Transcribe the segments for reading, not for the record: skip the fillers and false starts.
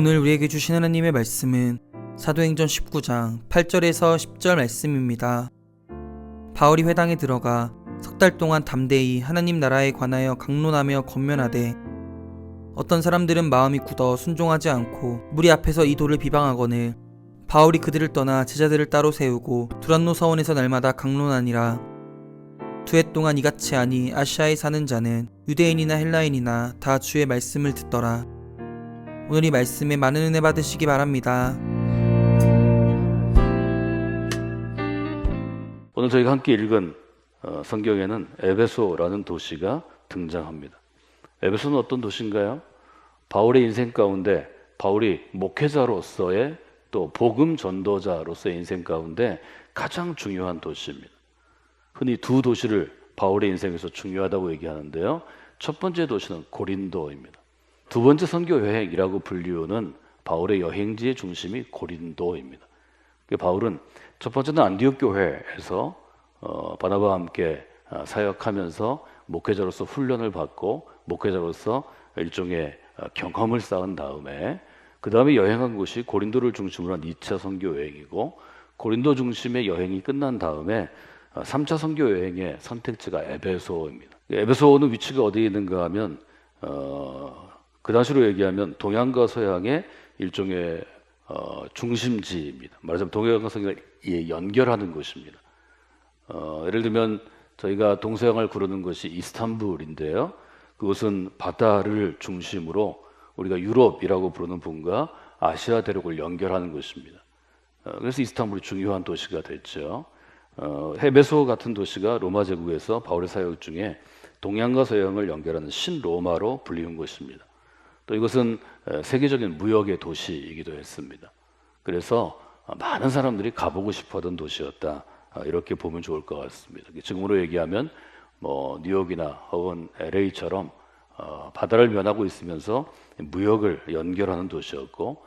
오늘 우리에게 주신 하나님의 말씀은 사도행전 19장 8절에서 10절 말씀입니다. 바울이 회당에 들어가 석 달 동안 담대히 하나님 나라에 관하여 강론하며 권면하되 어떤 사람들은 마음이 굳어 순종하지 않고 무리 앞에서 이 도를 비방하거늘 바울이 그들을 떠나 제자들을 따로 세우고 두란노 서원에서 날마다 강론하니라. 2해 동안 이같이 하니 아시아에 사는 자는 유대인이나 헬라인이나 다 주의 말씀을 듣더라. 오늘 이 말씀에 많은 은혜 받으시기 바랍니다. 오늘 저희가 함께 읽은 성경에는 에베소라는 도시가 등장합니다. 에베소는 어떤 도시인가요? 바울의 인생 가운데 바울이 목회자로서의 또 복음 전도자로서의 인생 가운데 가장 중요한 도시입니다. 흔히 두 도시를 바울의 인생에서 중요하다고 얘기하는데요. 첫 번째 도시는 고린도입니다. 두 번째 선교 여행이라고 불리우는 바울의 여행지의 중심이 고린도입니다. 바울은 첫 번째는 안디옥 교회에서 바나바와 함께 사역하면서 목회자로서 훈련을 받고 목회자로서 일종의 경험을 쌓은 다음에 그 다음에 여행한 곳이 고린도를 중심으로 한 2차 선교 여행이고, 고린도 중심의 여행이 끝난 다음에 3차 선교 여행의 선택지가 에베소입니다. 에베소는 위치가 어디에 있는가 하면 그 당시로 얘기하면 동양과 서양의 일종의 중심지입니다. 말하자면 동양과 서양을 연결하는 곳입니다. 예를 들면 저희가 동서양을 구르는 것이 이스탄불인데요. 그것은 바다를 중심으로 우리가 유럽이라고 부르는 부분과 아시아 대륙을 연결하는 곳입니다. 그래서 이스탄불이 중요한 도시가 됐죠. 에베소 같은 도시가 로마 제국에서 바울의 사역 중에 동양과 서양을 연결하는 신로마로 불리운 곳입니다. 또 이것은 세계적인 무역의 도시이기도 했습니다. 그래서 많은 사람들이 가보고 싶어하던 도시였다, 이렇게 보면 좋을 것 같습니다. 지금으로 얘기하면 뉴욕이나 혹은 LA처럼 바다를 면하고 있으면서 무역을 연결하는 도시였고,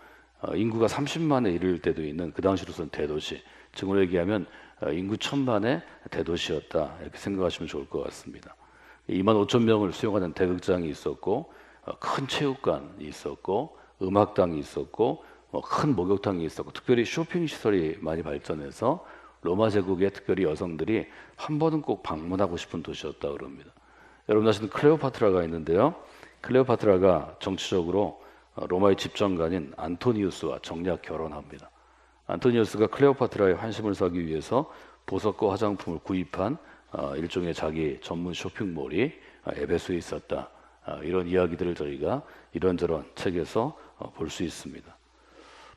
인구가 30만에 이를 때도 있는 그 당시로서는 대도시, 지금으로 얘기하면 인구 1000만의 대도시였다, 이렇게 생각하시면 좋을 것 같습니다. 2만 5천 명을 수용하는 대극장이 있었고, 큰 체육관이 있었고, 음악당이 있었고, 큰 목욕탕이 있었고, 특별히 쇼핑 시설이 많이 발전해서 로마 제국의 특별히 여성들이 한 번은 꼭 방문하고 싶은 도시였다 그럽니다. 여러분 아시는 클레오파트라가 있는데요. 클레오파트라가 정치적으로 로마의 집정관인 안토니우스와 정략 결혼합니다. 안토니우스가 클레오파트라의 환심을 사기 위해서 보석과 화장품을 구입한 일종의 자기 전문 쇼핑몰이 에베소에 있었다. 이런 이야기들을 저희가 이런저런 책에서 볼 수 있습니다.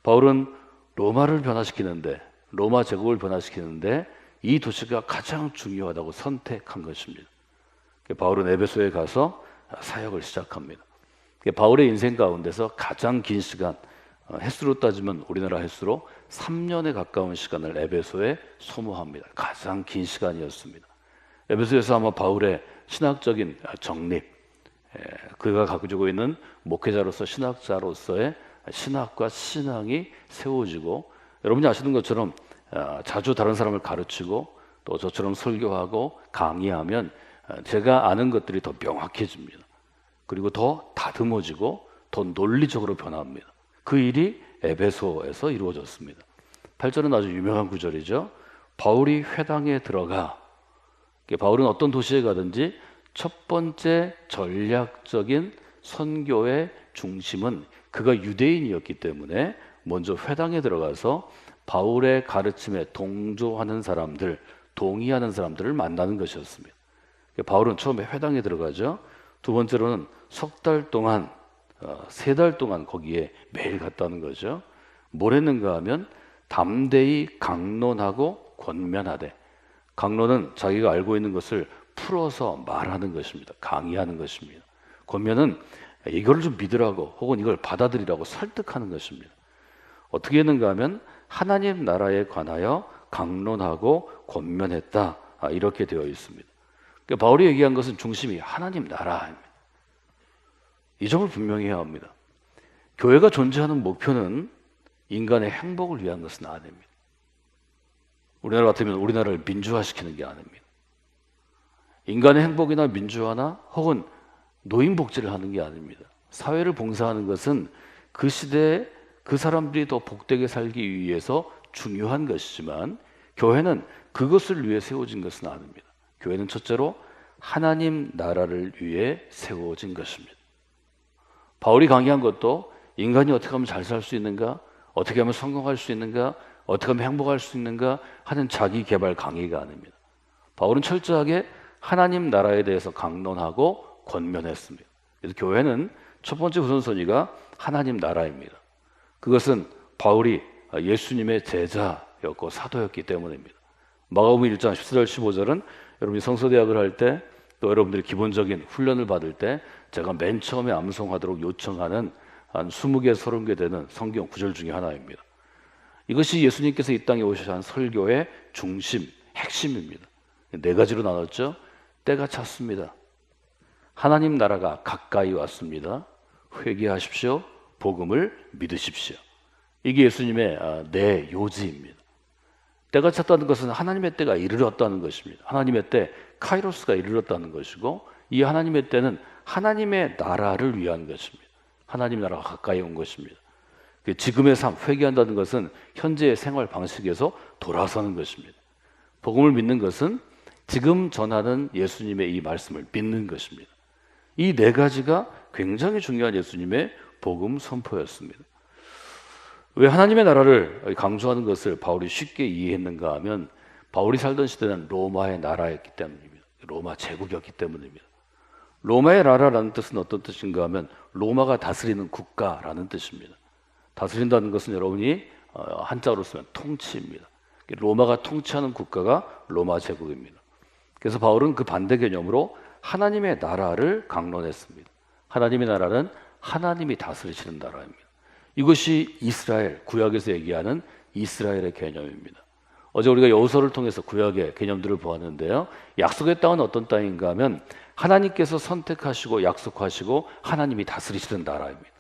바울은 로마를 변화시키는데, 로마 제국을 변화시키는데 이 도시가 가장 중요하다고 선택한 것입니다. 바울은 에베소에 가서 사역을 시작합니다. 바울의 인생 가운데서 가장 긴 시간, 횟수로 따지면 우리나라 횟수로 3년에 가까운 시간을 에베소에 소모합니다. 가장 긴 시간이었습니다. 에베소에서 아마 바울의 신학적인 정립, 그가 가지고 있는 목회자로서 신학자로서의 신학과 신앙이 세워지고, 여러분이 아시는 것처럼 자주 다른 사람을 가르치고 또 저처럼 설교하고 강의하면 제가 아는 것들이 더 명확해집니다. 그리고 더 다듬어지고 더 논리적으로 변합니다. 그 일이 에베소에서 이루어졌습니다. 8절은 아주 유명한 구절이죠. 바울이 회당에 들어가, 바울은 어떤 도시에 가든지 첫 번째 전략적인 선교의 중심은 그가 유대인이었기 때문에 먼저 회당에 들어가서 바울의 가르침에 동조하는 사람들, 동의하는 사람들을 만나는 것이었습니다. 바울은 처음에 회당에 들어가죠. 두 번째로는 석 달 동안, 3달 동안 거기에 매일 갔다는 거죠. 뭘 했는가 하면 담대히 강론하고 권면하되, 강론은 자기가 알고 있는 것을 풀어서 말하는 것입니다. 강의하는 것입니다. 권면은 이걸 좀 믿으라고 혹은 이걸 받아들이라고 설득하는 것입니다. 어떻게 했는가 하면 하나님 나라에 관하여 강론하고 권면했다, 이렇게 되어 있습니다. 그러니까 바울이 얘기한 것은 중심이 하나님 나라입니다. 이 점을 분명히 해야 합니다. 교회가 존재하는 목표는 인간의 행복을 위한 것은 아닙니다. 우리나라 같으면 우리나라를 민주화시키는 게 아닙니다. 인간의 행복이나 민주화나 혹은 노인복지를 하는 게 아닙니다. 사회를 봉사하는 것은 그 시대에 그 사람들이 더 복되게 살기 위해서 중요한 것이지만 교회는 그것을 위해 세워진 것은 아닙니다. 교회는 첫째로 하나님 나라를 위해 세워진 것입니다. 바울이 강의한 것도 인간이 어떻게 하면 잘 살 수 있는가, 어떻게 하면 성공할 수 있는가, 어떻게 하면 행복할 수 있는가 하는 자기 개발 강의가 아닙니다. 바울은 철저하게 하나님 나라에 대해서 강론하고 권면했습니다. 그래서 교회는 첫 번째 우선순위가 하나님 나라입니다. 그것은 바울이 예수님의 제자였고 사도였기 때문입니다. 마가복음 1장 14절 15절은 여러분이 성서대학을 할 때 또 여러분들이 기본적인 훈련을 받을 때 제가 맨 처음에 암송하도록 요청하는 한 20개, 30개 되는 성경 구절 중에 하나입니다. 이것이 예수님께서 이 땅에 오셔서 한 설교의 중심, 핵심입니다. 네 가지로 나눴죠. 때가 찼습니다. 하나님 나라가 가까이 왔습니다. 회개하십시오. 복음을 믿으십시오. 이게 예수님의 네 요지입니다. 때가 찼다는 것은 하나님의 때가 이르렀다는 것입니다. 하나님의 때 카이로스가 이르렀다는 것이고 이 하나님의 때는 하나님의 나라를 위한 것입니다. 하나님 나라가 가까이 온 것입니다. 지금의 삶, 회개한다는 것은 현재의 생활 방식에서 돌아서는 것입니다. 복음을 믿는 것은 지금 전하는 예수님의 이 말씀을 믿는 것입니다. 이 네 가지가 굉장히 중요한 예수님의 복음 선포였습니다. 왜 하나님의 나라를 강조하는 것을 바울이 쉽게 이해했는가 하면 바울이 살던 시대는 로마의 나라였기 때문입니다. 로마 제국이었기 때문입니다. 로마의 나라라는 뜻은 어떤 뜻인가 하면 로마가 다스리는 국가라는 뜻입니다. 다스린다는 것은 여러분이 한자로 쓰면 통치입니다. 로마가 통치하는 국가가 로마 제국입니다. 그래서 바울은 그 반대 개념으로 하나님의 나라를 강론했습니다. 하나님의 나라는 하나님이 다스리시는 나라입니다. 이것이 이스라엘, 구약에서 얘기하는 이스라엘의 개념입니다. 어제 우리가 여호수아를 통해서 구약의 개념들을 보았는데요. 약속의 땅은 어떤 땅인가 하면 하나님께서 선택하시고 약속하시고 하나님이 다스리시는 나라입니다.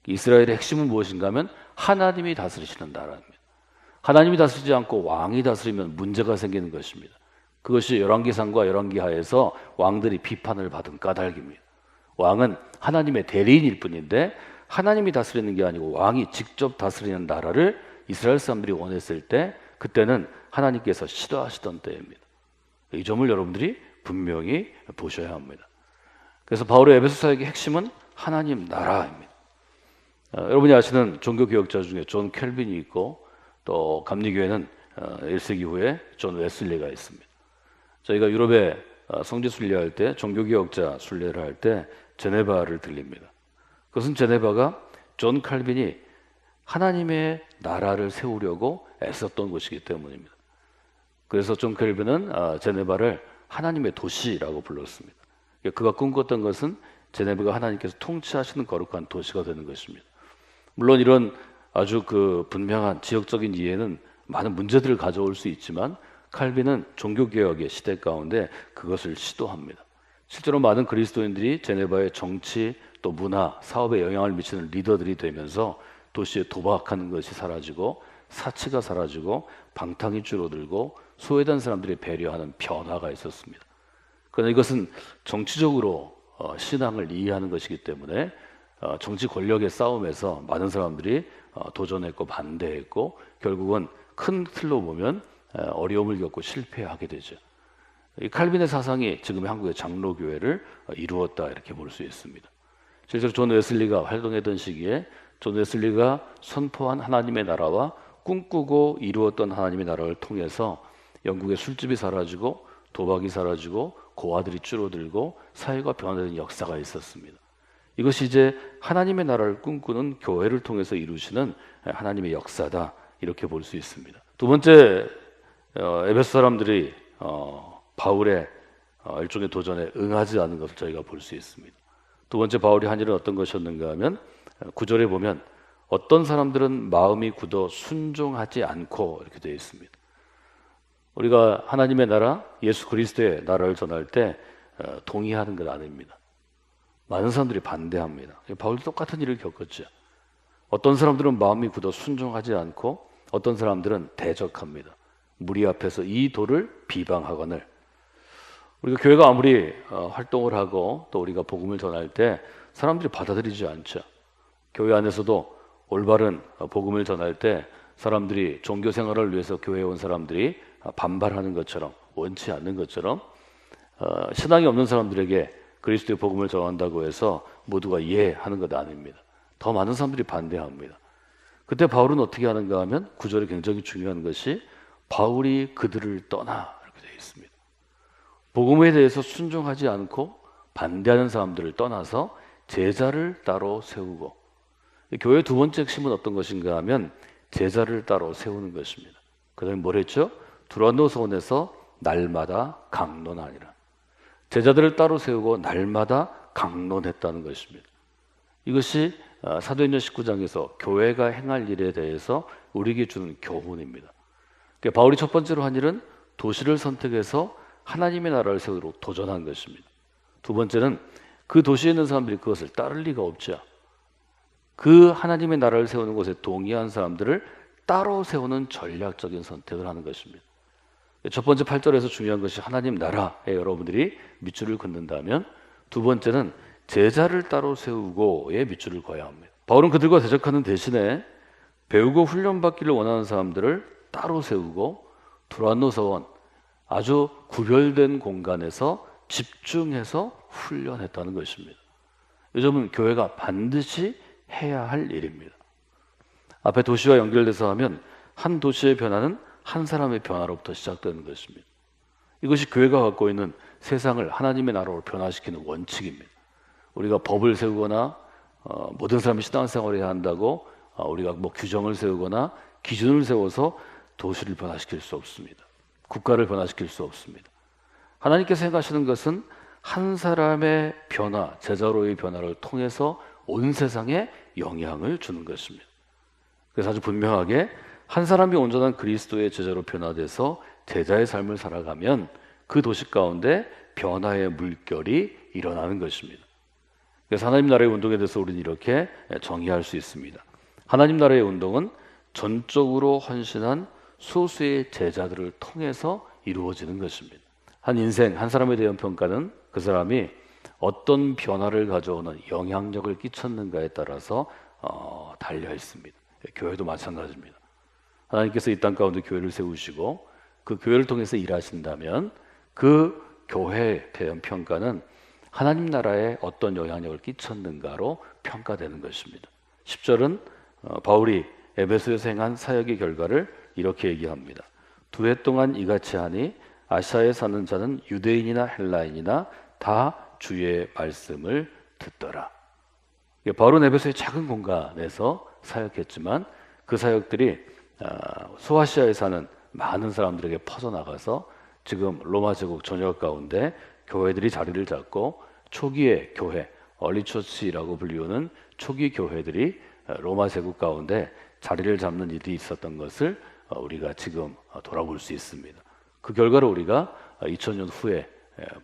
이스라엘의 핵심은 무엇인가 하면 하나님이 다스리시는 나라입니다. 하나님이 다스리지 않고 왕이 다스리면 문제가 생기는 것입니다. 그것이 열왕기상과 열왕기하에서 왕들이 비판을 받은 까닭입니다. 왕은 하나님의 대리인일 뿐인데 하나님이 다스리는 게 아니고 왕이 직접 다스리는 나라를 이스라엘 사람들이 원했을 때 그때는 하나님께서 싫어하시던 때입니다. 이 점을 여러분들이 분명히 보셔야 합니다. 그래서 바울의 에베소 사역의 핵심은 하나님 나라입니다. 여러분이 아시는 종교개혁자 중에 존 켈빈이 있고 또 감리교회는 1세기 후에 존 웨슬리가 있습니다. 저희가 유럽에 성지 순례할 때 종교개혁자 순례를 할 때 제네바를 들립니다. 그것은 제네바가 존 칼빈이 하나님의 나라를 세우려고 애썼던 곳이기 때문입니다. 그래서 존 칼빈은 제네바를 하나님의 도시라고 불렀습니다. 그가 꿈꿨던 것은 제네바가 하나님께서 통치하시는 거룩한 도시가 되는 것입니다. 물론 이런 아주 분명한 지역적인 이해는 많은 문제들을 가져올 수 있지만 칼빈은 종교개혁의 시대 가운데 그것을 시도합니다. 실제로 많은 그리스도인들이 제네바의 정치, 또 문화, 사업에 영향을 미치는 리더들이 되면서 도시에 도박하는 것이 사라지고 사치가 사라지고 방탕이 줄어들고 소외된 사람들이 배려하는 변화가 있었습니다. 그러나 이것은 정치적으로 신앙을 이해하는 것이기 때문에 정치 권력의 싸움에서 많은 사람들이 도전했고 반대했고 결국은 큰 틀로 보면 어려움을 겪고 실패하게 되죠. 이 칼빈의 사상이 지금 한국의 장로교회를 이루었다 이렇게 볼 수 있습니다. 실제로 존 웨슬리가 활동했던 시기에 존 웨슬리가 선포한 하나님의 나라와 꿈꾸고 이루었던 하나님의 나라를 통해서 영국의 술집이 사라지고 도박이 사라지고 고아들이 줄어들고 사회가 변화되는 역사가 있었습니다. 이것이 이제 하나님의 나라를 꿈꾸는 교회를 통해서 이루시는 하나님의 역사다 이렇게 볼 수 있습니다. 두 번째, 에베소 사람들이 바울의 일종의 도전에 응하지 않은 것을 저희가 볼 수 있습니다. 두 번째 바울이 한 일은 어떤 것이었는가 하면 9절에 보면 어떤 사람들은 마음이 굳어 순종하지 않고 이렇게 되어 있습니다. 우리가 하나님의 나라, 예수 그리스도의 나라를 전할 때 동의하는 것 아닙니다. 많은 사람들이 반대합니다. 바울도 똑같은 일을 겪었죠. 어떤 사람들은 마음이 굳어 순종하지 않고 어떤 사람들은 대적합니다. 무리 앞에서 이 도를 비방하거늘. 우리가 교회가 아무리 활동을 하고 또 우리가 복음을 전할 때 사람들이 받아들이지 않죠. 교회 안에서도 올바른 복음을 전할 때 사람들이 종교 생활을 위해서 교회에 온 사람들이 반발하는 것처럼, 원치 않는 것처럼 신앙이 없는 사람들에게 그리스도의 복음을 전한다고 해서 모두가 이해하는 것 아닙니다. 더 많은 사람들이 반대합니다. 그때 바울은 어떻게 하는가 하면 9절에 굉장히 중요한 것이 바울이 그들을 떠나 이렇게 되어 있습니다. 복음에 대해서 순종하지 않고 반대하는 사람들을 떠나서 제자를 따로 세우고, 교회의 두 번째 핵심은 어떤 것인가 하면 제자를 따로 세우는 것입니다. 그 다음에 뭘 했죠? 두란노서원에서 날마다 강론하니라. 제자들을 따로 세우고 날마다 강론했다는 것입니다. 이것이 사도행전 19장에서 교회가 행할 일에 대해서 우리에게 주는 교훈입니다. 그러니까 바울이 첫 번째로 한 일은 도시를 선택해서 하나님의 나라를 세우도록 도전한 것입니다. 두 번째는 그 도시에 있는 사람들이 그것을 따를 리가 없죠. 그 하나님의 나라를 세우는 것에 동의한 사람들을 따로 세우는 전략적인 선택을 하는 것입니다. 첫 번째 8절에서 중요한 것이 하나님 나라에 여러분들이 밑줄을 긋는다면, 두 번째는 제자를 따로 세우고의 밑줄을 그어야 합니다. 바울은 그들과 대적하는 대신에 배우고 훈련받기를 원하는 사람들을 따로 세우고 두란노서원, 아주 구별된 공간에서 집중해서 훈련했다는 것입니다. 이 점은 교회가 반드시 해야 할 일입니다. 앞에 도시와 연결돼서 하면 한 도시의 변화는 한 사람의 변화로부터 시작되는 것입니다. 이것이 교회가 갖고 있는 세상을 하나님의 나라로 변화시키는 원칙입니다. 우리가 법을 세우거나 모든 사람이 신앙생활을 해야 한다고 우리가 뭐 규정을 세우거나 기준을 세워서 도시를 변화시킬 수 없습니다. 국가를 변화시킬 수 없습니다. 하나님께서 행하시는 것은 한 사람의 변화, 제자로의 변화를 통해서 온 세상에 영향을 주는 것입니다. 그래서 아주 분명하게 한 사람이 온전한 그리스도의 제자로 변화돼서 제자의 삶을 살아가면 그 도시 가운데 변화의 물결이 일어나는 것입니다. 그래서 하나님 나라의 운동에 대해서 우리는 이렇게 정의할 수 있습니다. 하나님 나라의 운동은 전적으로 헌신한 소수의 제자들을 통해서 이루어지는 것입니다. 한 인생, 한 사람에 대한 평가는 그 사람이 어떤 변화를 가져오는 영향력을 끼쳤는가에 따라서 달려 있습니다. 교회도 마찬가지입니다. 하나님께서 이 땅 가운데 교회를 세우시고 그 교회를 통해서 일하신다면 그 교회에 대한 평가는 하나님 나라에 어떤 영향력을 끼쳤는가로 평가되는 것입니다. 10절은 바울이 에베소에서 행한 사역의 결과를 이렇게 얘기합니다. 2해 동안 이같이 하니 아시아에 사는 자는 유대인이나 헬라인이나 다 주의 말씀을 듣더라. 바울은 에베소의 작은 공간에서 사역했지만 그 사역들이 소아시아에 사는 많은 사람들에게 퍼져나가서 지금 로마 제국 전역 가운데 교회들이 자리를 잡고 초기의 교회, 얼리처치라고 불리우는 초기 교회들이 로마 제국 가운데 자리를 잡는 일이 있었던 것을 우리가 지금 돌아볼 수 있습니다. 그 결과로 우리가 2000년 후에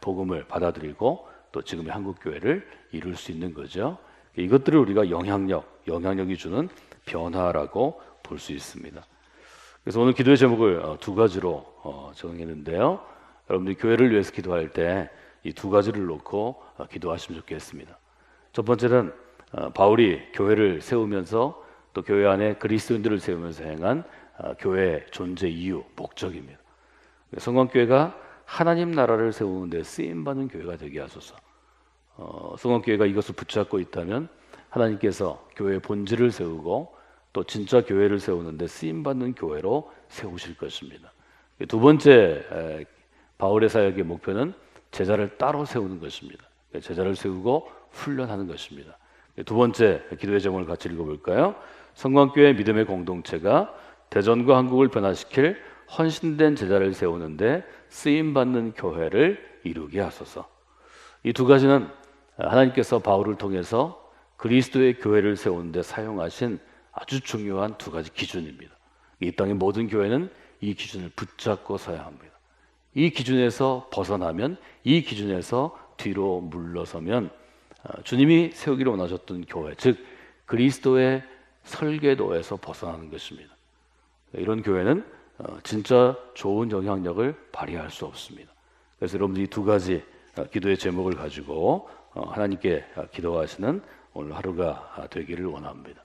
복음을 받아들이고 또 지금의 한국교회를 이룰 수 있는 거죠. 이것들을 우리가 영향력이 주는 변화라고 볼 수 있습니다. 그래서 오늘 기도의 제목을 두 가지로 정했는데요. 여러분들이 교회를 위해서 기도할 때 이 두 가지를 놓고 기도하시면 좋겠습니다. 첫 번째는 바울이 교회를 세우면서 또 교회 안에 그리스도인들을 세우면서 행한 교회의 존재 이유, 목적입니다. 성광교회가 하나님 나라를 세우는 데 쓰임받는 교회가 되게 하소서. 성광교회가 이것을 붙잡고 있다면 하나님께서 교회의 본질을 세우고 또 진짜 교회를 세우는데 쓰임받는 교회로 세우실 것입니다. 두 번째 바울의 사역의 목표는 제자를 따로 세우는 것입니다. 제자를 세우고 훈련하는 것입니다. 두 번째 기도의 제목을 같이 읽어볼까요? 성광교회 믿음의 공동체가 대전과 한국을 변화시킬 헌신된 제자를 세우는데 쓰임받는 교회를 이루게 하소서. 이 두 가지는 하나님께서 바울을 통해서 그리스도의 교회를 세우는데 사용하신 아주 중요한 두 가지 기준입니다. 이 땅의 모든 교회는 이 기준을 붙잡고 서야 합니다. 이 기준에서 벗어나면, 이 기준에서 뒤로 물러서면 주님이 세우기를 원하셨던 교회, 즉 그리스도의 설계도에서 벗어나는 것입니다. 이런 교회는 진짜 좋은 영향력을 발휘할 수 없습니다. 그래서 여러분들이 두 가지 기도의 제목을 가지고 하나님께 기도하시는 오늘 하루가 되기를 원합니다.